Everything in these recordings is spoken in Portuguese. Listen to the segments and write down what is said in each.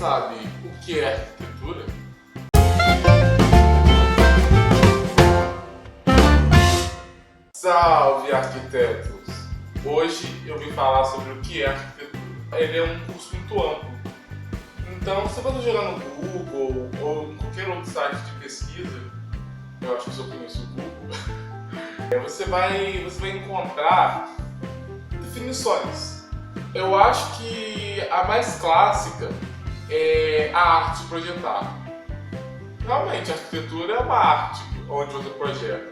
sabe o que é arquitetura? Salve, arquitetos! Hoje eu vim falar sobre o que é arquitetura. Ele é um curso muito amplo. Então, se você jogar no Google ou em qualquer outro site de pesquisa, eu acho que eu só conheço o Google, você vai encontrar definições. Eu acho que a mais clássica é a arte de projetar. Realmente, a arquitetura é uma arte onde você projeta.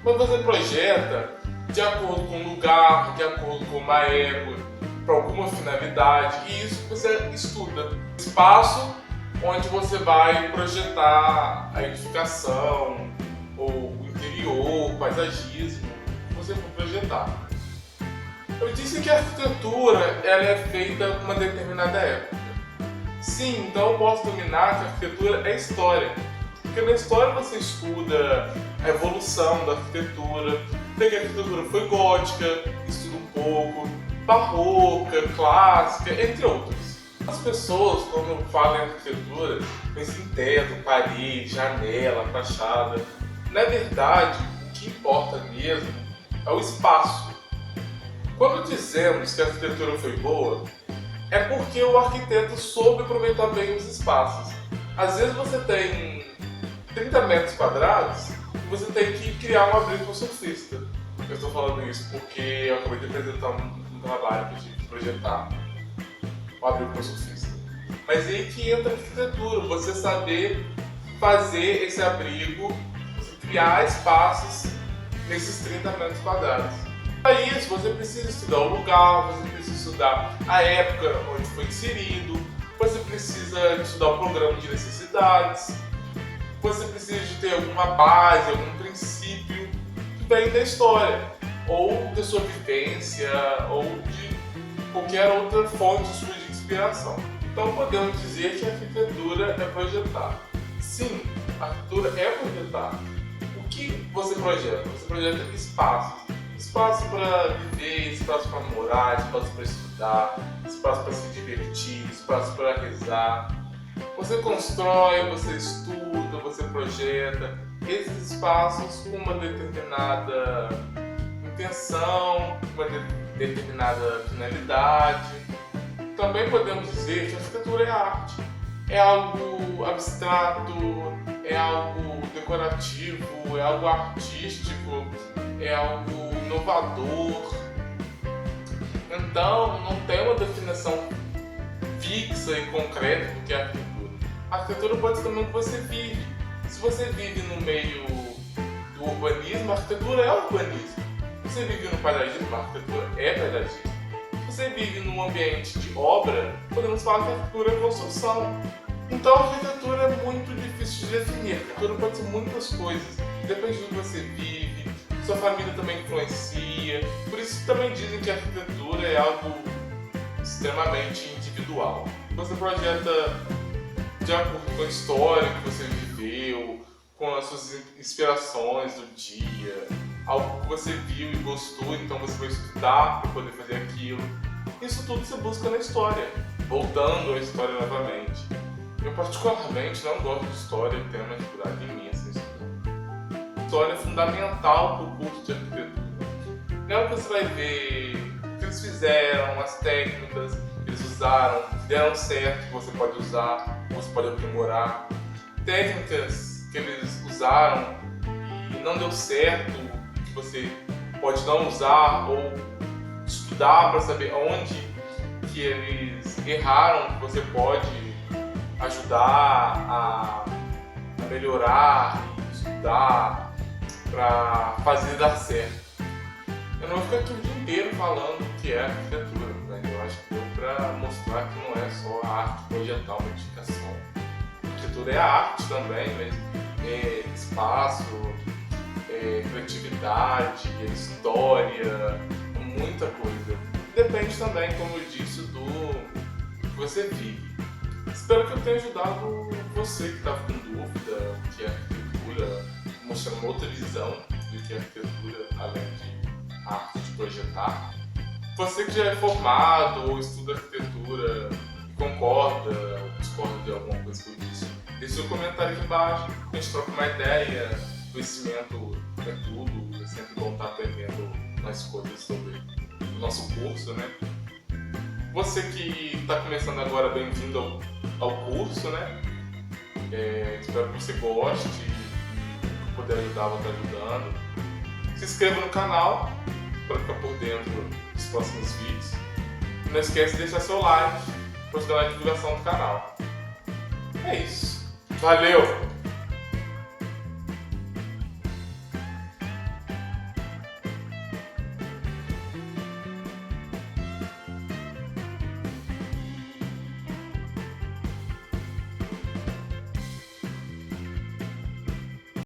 Quando você projeta de acordo com o lugar, de acordo com uma época, para alguma finalidade, e isso você estuda. Espaço onde você vai projetar a edificação, ou o interior, o paisagismo, que você for projetar. Eu disse que a arquitetura ela é feita em uma determinada época. Sim, então eu posso dominar que a arquitetura é história. Porque na história você estuda a evolução da arquitetura, vê que a arquitetura foi gótica, estuda um pouco, barroca, clássica, entre outros. As pessoas, quando falam em arquitetura, pensam em teto, parede, janela, fachada. Na verdade, o que importa mesmo é o espaço. Quando dizemos que a arquitetura foi boa, é porque o arquiteto soube aproveitar bem os espaços. Às vezes você tem 30 metros quadrados e você tem que criar um abrigo para o surfista. Eu estou falando isso porque eu acabei de apresentar um trabalho que eu tive que projetar um abrigo para o surfista. Mas aí que entra a arquitetura, você saber fazer esse abrigo, você criar espaços nesses 30 metros quadrados. Para isso, você precisa estudar o lugar, você precisa estudar a época onde foi inserido, você precisa estudar o programa de necessidades, você precisa de ter alguma base, algum princípio que vem da história, ou da sua vivência, ou de qualquer outra fonte sua de inspiração. Então podemos dizer que a arquitetura é projetar. Sim, a arquitetura é projetar. O que você projeta? Você projeta espaços. Espaço para viver, espaço para morar, espaço para estudar, espaço para se divertir, espaço para rezar. Você constrói, você estuda, você projeta esses espaços com uma determinada intenção, uma determinada finalidade. Também podemos dizer que a arquitetura é arte. É algo abstrato, é algo decorativo, é algo artístico, é algo inovador. Então, não tem uma definição fixa e concreta do que é arquitetura. A arquitetura pode ser também o que você vive. Se você vive no meio do urbanismo, a arquitetura é urbanismo. Se você vive no paisagismo, a arquitetura é paisagismo. Se você vive num ambiente de obra, podemos falar que a arquitetura é construção. Então a arquitetura é muito difícil de definir. A arquitetura pode ser muitas coisas. Depende do que você vive, sua família também influencia. Por isso também dizem que a arquitetura é algo extremamente individual. Você projeta de acordo com a história que você viveu, com as suas inspirações do dia, algo que você viu e gostou, então você vai estudar para poder fazer aquilo. Isso tudo você busca na história, voltando à história novamente. Eu particularmente não gosto de história, tenho uma dificuldade imensa em estudar. História é fundamental para o curso de arquitetura. Nela você vai ver o que eles fizeram, as técnicas que eles usaram, que deram certo, que você pode usar, que você pode aprimorar. Técnicas que eles usaram e não deu certo, que você pode não usar ou estudar para saber onde que eles erraram, que você pode ajudar a melhorar e estudar para fazer dar certo. Eu não vou ficar aqui o dia inteiro falando o que é arquitetura, né? Eu acho que deu para mostrar que não é só a arte de projetar uma edificação. A arquitetura é a arte também, mas é espaço, é criatividade, é história, é muita coisa. Depende também, como eu disse, do que você vive. Espero que eu tenha ajudado você que estava com dúvida do que é arquitetura, mostrando uma outra visão do que é arquitetura, além de arte de projetar. Você que já é formado ou estuda arquitetura concorda ou discorda de alguma coisa que eu disse, deixe seu comentário aqui embaixo, a gente troca uma ideia. Conhecimento é tudo, é sempre bom estar aprendendo mais coisas sobre o nosso curso, né? Você que está começando agora, bem-vindo ao curso, né? Espero que você goste e que puder ajudar, vou estar ajudando. Se inscreva no canal para ficar por dentro dos próximos vídeos. E não esquece de deixar seu like para ajudar na divulgação do canal. É isso. Valeu!